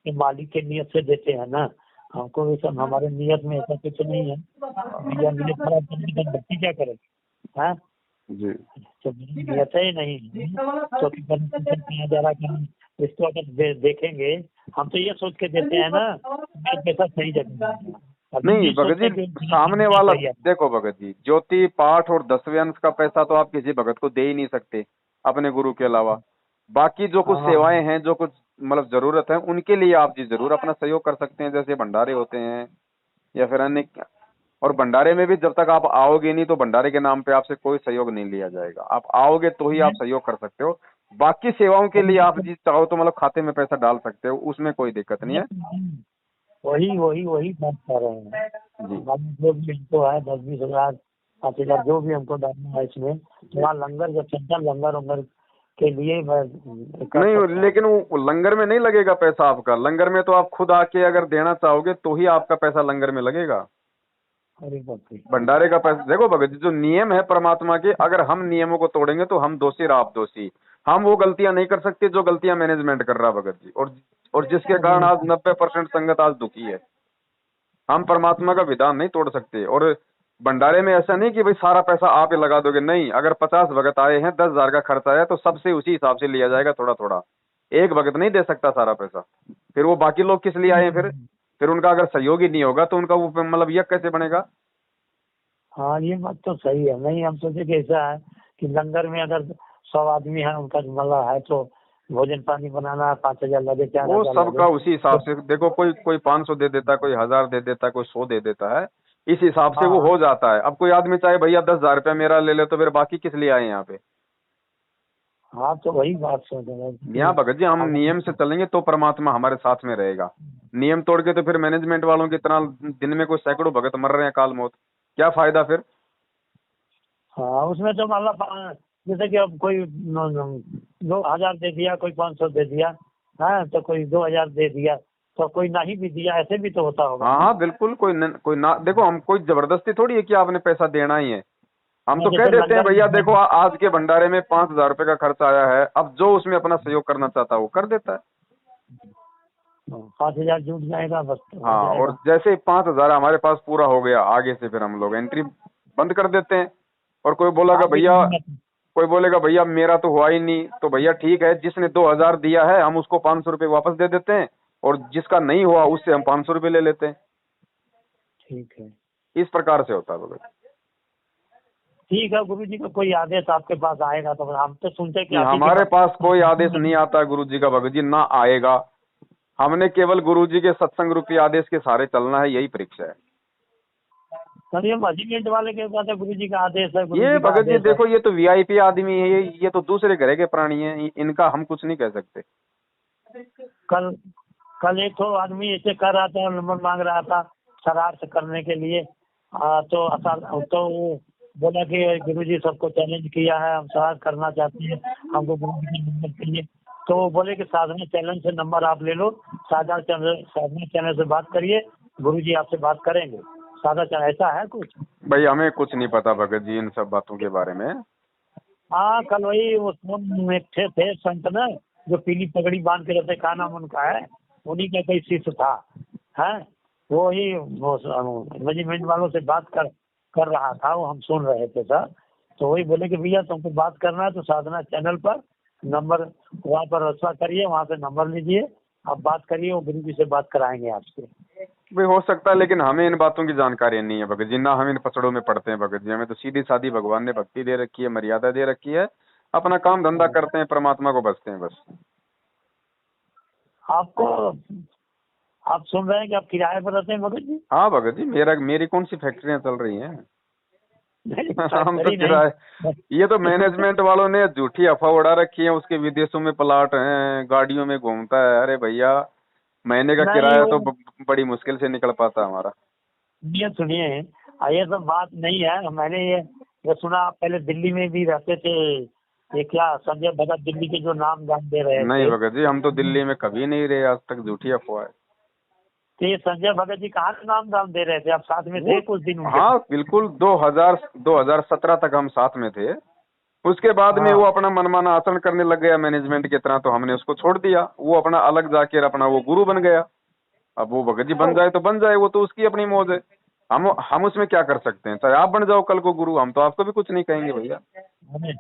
के मालिक के नियत से देते हैं ना, हमको भी सब हमारे नियत में ऐसा कुछ नहीं है। भैया नियत खराब करने का बच्ची क्या करे हैं? जी तो मेरी नियत ही नहीं है, तो कि कहाँ जा रहा कहीं, इसको अगर देखेंगे हम तो ये सोच के देते हैं ना मेरा पैसा सही जगह में है। अभी नहीं ये भगत सोचते जी, हैं कि मेरा सामने पैसा वाला सही है। देखो भगत जी, ज्योति पाठ और 10वें अंश का पैसा तो आप किसी भगत को दे ही नहीं सकते अपने गुरु के अलावा। बाकी जो कुछ हाँ सेवाएं हैं, जो कुछ मतलब जरूरत है, उनके लिए आप जी जरूर अपना सहयोग कर सकते हैं। जैसे भंडारे होते हैं या फिर अन्य। और भंडारे में भी जब तक आप आओगे नहीं, तो भंडारे के नाम पे आपसे कोई सहयोग नहीं लिया जाएगा। आप आओगे तो ही आप सहयोग कर सकते हो। बाकी सेवाओं के लिए आप जी चाहो तो मतलब खाते में पैसा डाल सकते हो, उसमें कोई दिक्कत नहीं है। वही वही वही बात कर रहे हैं। जी जो भी हमको है 10 20 हजार 5 हजार जो भी हमको डालना है इसमें, तो वहाँ लंगर जब चलता लंगर वंगर के लिए मैं कर नहीं, सकता हूँ। लेकिन वो लंगर में नहीं लगेगा पैसा आपका। लंगर में तो आप खुद आके अगर देना चाहोगे तो ही आपका पैसा लंगर में लगेगा। अरे बाप रे। भंडारे का पैसा देखो भगत जी, जो नियम है परमात्मा के, अगर हम नियमों को तोड़ेंगे तो हम दोषी और आप दोषी। हम वो गलतियां नहीं कर सकते जो गलतियां मैनेजमेंट कर रहा भगत जी, और जिसके कारण अरे आज 90% संगत आज दुखी है। हम परमात्मा का विधान नहीं तोड़ सकते। और भंडारे में ऐसा नहीं कि भाई सारा पैसा आप ही लगा दोगे। नहीं, अगर 50 भगत आए हैं, 10,000 का खर्च आया, तो सबसे उसी हिसाब से लिया जाएगा, थोड़ा थोड़ा। एक भगत नहीं दे सकता सारा पैसा। फिर वो बाकी लोग किस लिए आए हैं? फिर उनका अगर सहयोग ही नहीं होगा तो उनका वो मतलब यज्ञ कैसे बनेगा? हाँ ये बात तो सही है। नहीं हम सोचे कि ऐसा है कि लंगर में अगर 100 आदमी है उनका मतलब है तो भोजन पानी बनाना 5,000 लगे, चार वो हजार लगे सबका उसी हिसाब तो। से देखो, कोई कोई 500 दे देता है, कोई 1000 दे देता है, कोई 100 दे देता है। इस हिसाब से वो हाँ हो जाता है। अब कोई आदमी चाहे भैया 10,000 रुपया मेरा ले ले, तो फिर बाकी किस लिए आए यहाँ पे? हाँ तो वही बात सोच रहे हैं यहाँ कि भगत जी हम अगर नियम से चलेंगे तो परमात्मा हमारे साथ में रहेगा। नियम तोड़ के तो फिर मैनेजमेंट वालों की तरह दिन में कोई सैकड़ों भगत मर रहे हैं काल मौत, क्या फायदा फिर? हाँ उसमें तो मतलब जैसे कि अब कोई 2,000 दे दिया, कोई 500 दे दिया, हाँ तो कोई 2,000 दे दिया, तो कोई नहीं भी दिया, ऐसे भी तो होता होगा हाँ ना। हाँ बिल्कुल, कोई ना देखो, हम कोई जबरदस्ती थोड़ी है कि आपने पैसा देना ही है। हम हाँ, तो कह जैसे देते हैं लंगर भैया देखो, में आज के भंडारे में 5,000 रुपये का खर्च आया है, अब जो उसमें अपना सहयोग करना चाहता है वो कर देता है। 5,000 जुट जाएगा बस तो हो हाँ, और जाएगा। जैसे ही 5,000 हमारे पास पूरा हो गया, आगे से फिर हम लोग एंट्री बंद कर देते हैं। और कोई बोलेगा हाँ भैया, लेकिन कोई बोलेगा भैया मेरा तो हुआ ही नहीं, तो भैया ठीक है, जिसने 2,000 दिया है हम उसको 500 रुपये वापस दे देते हैं, और जिसका नहीं हुआ उससे हम 500 रुपये ले लेते हैं। ठीक है। इस प्रकार से होता है भगत। ठीक है गुरु जी का कोई आदेश आपके पास आएगा तो हम तो सुनते हैं कि नहीं, आप ही के हमारे पास। पास कोई आदेश नहीं आता गुरु जी का भगत जी, ना आएगा। हमने केवल गुरु जी के सत्संग रूपी आदेश के सहारे चलना है, यही परीक्षा है। सर ये मजीमेंट वाले के पास है गुरु जी का आदेश है, गुरु ये जी का भगत जी आदेश है। देखो, ये तो वीआईपी आदमी है, ये तो दूसरे ग्रह के प्राणी हैं, इनका हम कुछ नहीं कह सकते। कल कल एक तो आदमी ऐसे कर रहा था, नंबर मांग रहा था शरारत करने के लिए। तो वो बोला कि गुरुजी सबको चैलेंज किया है, हम शरारत करना चाहते हैं, हमको गुरुजी का नंबर चाहिए। तो वो बोले कि साधना चैनल से नंबर आप ले लो, साधना चैनल से बात करिए, गुरुजी आपसे बात करेंगे। साधा चैनल ऐसा है कुछ। भाई हमें कुछ नहीं पता भगत जी इन सब बातों के बारे में। हाँ कल वही वो एक थे संत ना, जो पीली पगड़ी बांध के रहते, क्या नाम उनका है, उन्हीं का कोई शिष्य था है। वो ही वो मैनेजमेंट वालों से बात कर रहा था, वो हम सुन रहे थे सर। तो वही बोले कि भैया तुमको बात करना है तो साधना चैनल पर नंबर वहाँ पर रचना करिए, वहाँ से नंबर लीजिए, आप बात करिए, वो गुरु जी से बात कराएंगे आपसे। भाई हो सकता है, लेकिन हमें इन बातों की जानकारी नहीं है भगत जी, ना हम इन पसड़ों में पड़ते हैं भगत जी। हमें तो सीधी सादी भगवान ने भक्ति दे रखी है, मर्यादा दे रखी है, अपना काम धंधा करते हैं, परमात्मा को बसते हैं बस। आपको आप सुन रहे हैं कि आप किराए पर रहते हैं भगत जी। हाँ भगत जी, मेरी कौन सी फैक्ट्रियां चल रही हैं? नहीं हम तो फैक्ट्री नहीं, किराए, ये तो मैनेजमेंट वालों ने झूठी अफवाह उड़ा रखी है, उसके विदेशों में प्लाट हैं, गाड़ियों में घूमता है। अरे भैया, महीने का नहीं किराया वो तो बड़ी मुश्किल से निकल पाता है हमारा। ये सुनिए, ये सब बात नहीं है। मैंने ये सुना आप पहले दिल्ली में भी रहते थे, ये क्या संजय भगत दिल्ली के जो नाम दान दे रहे नहीं थे। भगत जी, हम तो दिल्ली में कभी नहीं रहे आज तक, झूठी अफवाह है तो ये संजय भगत जी कहाँ से नाम दान दे रहे थे, आप साथ में वो। थे कुछ दिन उनके हाँ साथ? बिल्कुल, 2017 तक हम साथ में थे। उसके बाद में वो हाँ अपना मनमाना आचरण करने लग गया मैनेजमेंट की तरह, तो हमने उसको छोड़ दिया। वो अपना अलग जाके अपना वो गुरु बन गया। अब वो भगत जी बन तो जाए तो बन जाए, वो तो उसकी अपनी मौज है। हम उसमें क्या कर सकते हैं? चाहे आप बन जाओ कल को गुरु, हम तो आपको भी कुछ नहीं कहेंगे भैया। नहीं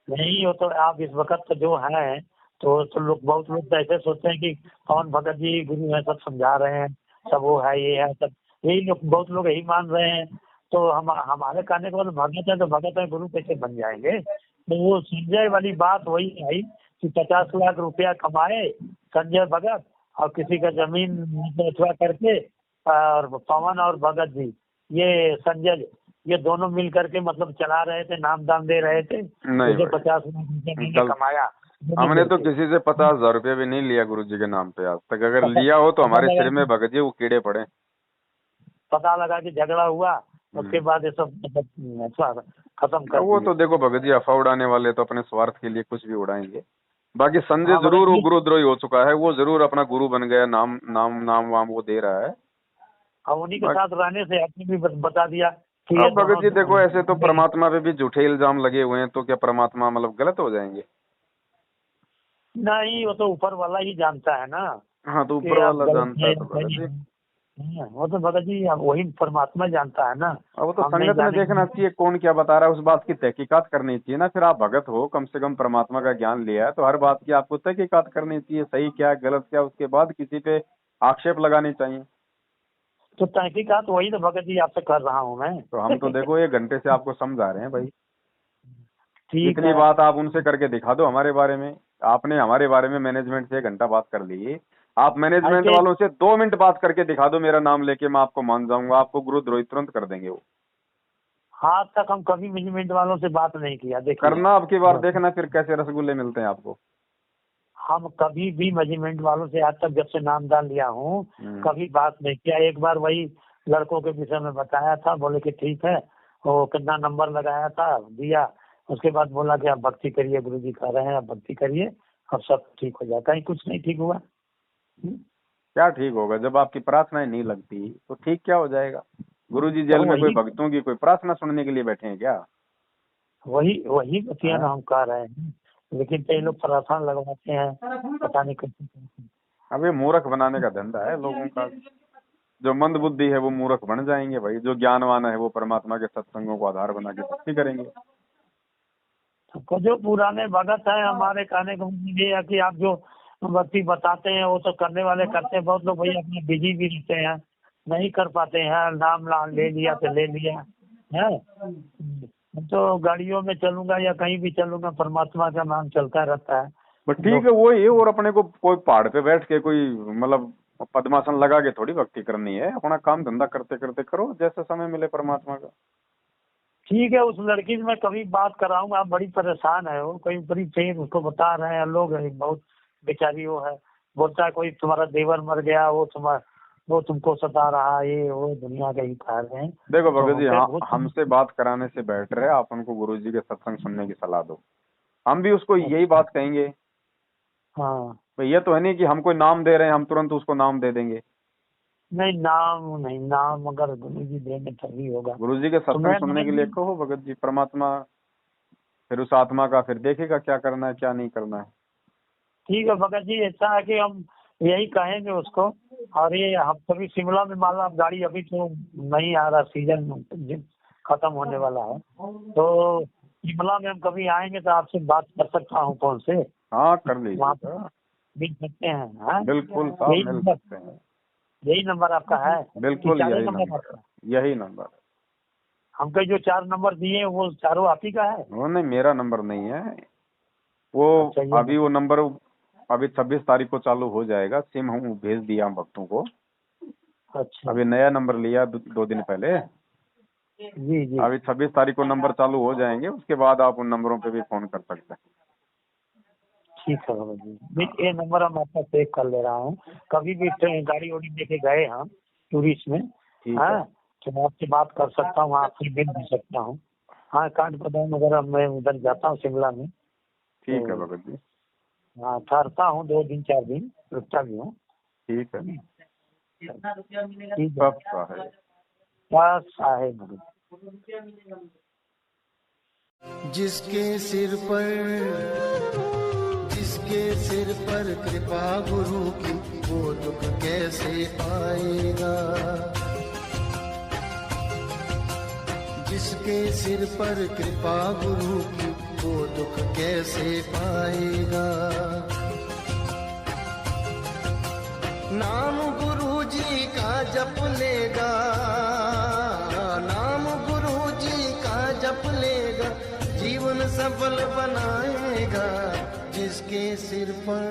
नहीं, वो तो आप इस वक्त तो जो है तो लोग बहुत लोग तो ऐसे सोचते हैं कि कौन भगत जी गुरु है, सब समझा रहे हैं, सब वो है ये है सब, यही लोग बहुत लोग यही मान रहे हैं। तो हम हमारे कहने के बाद भगत है तो भगत है, गुरु कैसे बन जाएंगे? तो वो संजय वाली बात वही आई कि 50 लाख रुपया कमाए संजय भगत, और किसी का जमीन बेचवा करके, और पवन और भगत जी, ये संजय, ये दोनों मिल करके मतलब चला रहे थे, नाम दान दे रहे थे। तो नहीं जो भाई, 50 लाख रुपया मैंने गलत। कमाया दोनों हमने तो मिलके। किसी से 50,000 रुपया भी नहीं लिया गुरु जी के नाम पे आज तक। अगर पता लिया हो तो पता हमारे लगा सिर में भगत जी वो कीड़े पड़े। पता लगा कि झगड़ा हुआ, उसके हम्म। बाद ये सब मतलब ऐसा खत्म कर वो दिए। तो देखो भगत जी, अफवाह उड़ाने वाले तो अपने स्वार्थ के लिए कुछ भी उड़ाएंगे। बाकी संजय हाँ जरूर भगत वो जी, गुरुद्रोही हो चुका है, वो जरूर अपना गुरु बन गया, नाम नाम नाम वाम वो दे रहा है। और उन्हीं के बाकी साथ रहने से आपने भी बता दिया कि ये अब भगत दोनों जी देखो, ऐसे तो परमात्मा पे भी झूठे इल्जाम लगे हुए हैं, तो क्या परमात्मा मतलब गलत हो जाएंगे? नहीं, वो तो ऊपर वाला ही जानता है ना हाँ, तो कि ऊपर आप वाला गलत जानता है है या तो भगत सही जी। है। वो तो भगत जी अब वही परमात्मा जानता है ना, अब वो तो हम नहीं संगत में देखना जानेंगे। चाहिए कौन क्या बता रहा है, उस बात की तहकीकात करनी चाहिए ना। फिर आप भगत हो, कम से कम परमात्मा का ज्ञान लिया है, तो हर बात की आपको तहकीकात करनी चाहिए, सही क्या गलत क्या, उसके बाद किसी पे आक्षेप लगाने चाहिए। तो तहकीकात वही तो भगत जी आपसे कर रहा हूँ मैं। तो हम तो देखो 1 घंटे से आपको समझा रहे हैं भाई। ठीक इतनी है। बात आप उनसे करके दिखा दो हमारे बारे में। आपने हमारे बारे में मैनेजमेंट से 1 घंटा बात कर ली, आप मैनेजमेंट ऐसे वालों से 2 मिनट बात करके दिखा दो, मेरा नाम लेके मैं आपको मान जाऊंगा, आपको गुरुद्रोही तुरंत कर देंगे वो। आज तक हम कभी मैनेजमेंट वालों से बात नहीं किया, देखिए। करना अब की बार, देखना फिर कैसे रसगुल्ले मिलते हैं आपको। हम कभी भी मैनेजमेंट वालों से आज तक जब से नाम डाल लिया हूँ कभी बात नहीं किया। एक बार वही लड़कों के विषय में बताया था, बोले कि ठीक है, वो कितना नंबर लगाया था दिया, उसके बाद बोला कि आप भक्ति करिए, गुरुजी कह रहे हैं आप भक्ति करिए, अब सब ठीक हो जाएगा। कहीं कुछ नहीं ठीक हुआ। क्या ठीक होगा, जब आपकी प्रार्थनाएं नहीं लगती तो ठीक क्या हो जाएगा। गुरुजी जेल तो में कोई वही भक्तों की कोई प्रार्थना सुनने के लिए बैठे हैं क्या। वही वही बतिया हाँ? हम कह रहे हैं, लेकिन कई लोग प्रार्थना लगवाते हैं, पता नहीं कैसे। अब ये मूर्ख बनाने का धंधा है लोगों का। जो मंद बुद्धि है वो मूर्ख बन जाएंगे भाई, जो ज्ञानवान है वो परमात्मा के सत्संगों को आधार बना के भक्ति करेंगे। तो जो पुराने भगत है, हमारे कहने का मतलब ये है कि आप जो भक्ति बताते हैं वो तो करने वाले करते हैं, बहुत लोग भैया अपने बिजी भी रहते हैं, नहीं कर पाते हैं, नाम ले लिया तो ले लिया है। तो गाड़ियों में चलूंगा या कहीं भी चलूंगा, परमात्मा का नाम चलता रहता है। बट ठीक है वो ये, और अपने को कोई पहाड़ पे बैठ के कोई मतलब पद्मासन लगा के थोड़ी भक्ति करनी है, अपना काम धंधा करते करते करो, जैसे समय मिले परमात्मा का। ठीक है, उस लड़की से मैं कभी बात कराऊंगा, आप बड़ी परेशान है वो, कोई बड़ी पेन उसको बता रहे हैं लोग, बहुत बेचारी वो है, बोलता है कोई तुम्हारा देवर मर गया, वो तुमको सता रहा है, ये वो दुनिया का ही कह रहे हैं। देखो भगत जी, हाँ, तो हमसे बात कराने से बेटर है आप उनको गुरुजी के सत्संग सुनने की सलाह दो। हम भी उसको यही बात कहेंगे। हाँ, भाई ये तो है नहीं कि हम कोई नाम दे रहे हैं हम तुरंत उसको नाम दे देंगे। नहीं नाम अगर गुरुजी देंगे तभी होगा। गुरुजी के सत्संग सुनने के लिए कहो भगत जी, परमात्मा फिर उस आत्मा का फिर देखेगा क्या करना है क्या नहीं करना है। ठीक है भगत जी, ऐसा है कि हम यही कहेंगे उसको। और ये हम कभी शिमला में मान लो आप गाड़ी, अभी तो नहीं आ रहा, सीजन खत्म होने वाला है, तो शिमला में हम कभी आएंगे तो आपसे बात कर सकता हूँ फोन से। हाँ कर वहाँ लीजिए, मिल सकते हैं। हाँ? बिल्कुल साहब मिल सकते हैं। यही नंबर आपका है? बिल्कुल चारों यही नंबर नंबर आपका? है, यही नंबर है। हमको जो 4 नंबर दिए हैं वो चारों आप ही का है? वो नहीं, मेरा नंबर नहीं है वो। अच्छा, ये अभी वो नंबर अभी 26 तारीख को चालू हो जाएगा, सिम हम भेज दिया हम भक्तों को। अच्छा, अभी नया नंबर लिया 2 दिन पहले। जी जी, अभी 26 तारीख को नंबर चालू हो जाएंगे, उसके बाद आप उन नंबरों पे भी फोन कर सकते हैं। ठीक है बाबा जी, ये नंबर हम आपका सेव कर ले रहा हूँ। कभी भी गाड़ी वाड़ी लेके गए हम टूरिस्ट में, ठीक हाँ, है, तो मैं आपसे बात कर सकता हूँ, आपसे मिल भी सकता हूँ। हाँ, कार्ड बताऊँ अगर मैं उधर जाता हूँ शिमला में। ठीक है तो भगत जी, हाँ, ठहरता हूँ 2 दिन 4 दिन, रुकता भी हूँ। ठीक है। ठीक है, सब है। बस आहे भगत। जिसके सिर पर कृपा गुरु की, वो दुख कैसे पाएगा। जिसके सिर पर कृपा गुरु की, वो दुख कैसे पाएगा। नाम गुरु जी का जप लेगा, नाम गुरु जी का जप लेगा, जीवन सफल बनाएगा। जिसके सिर पर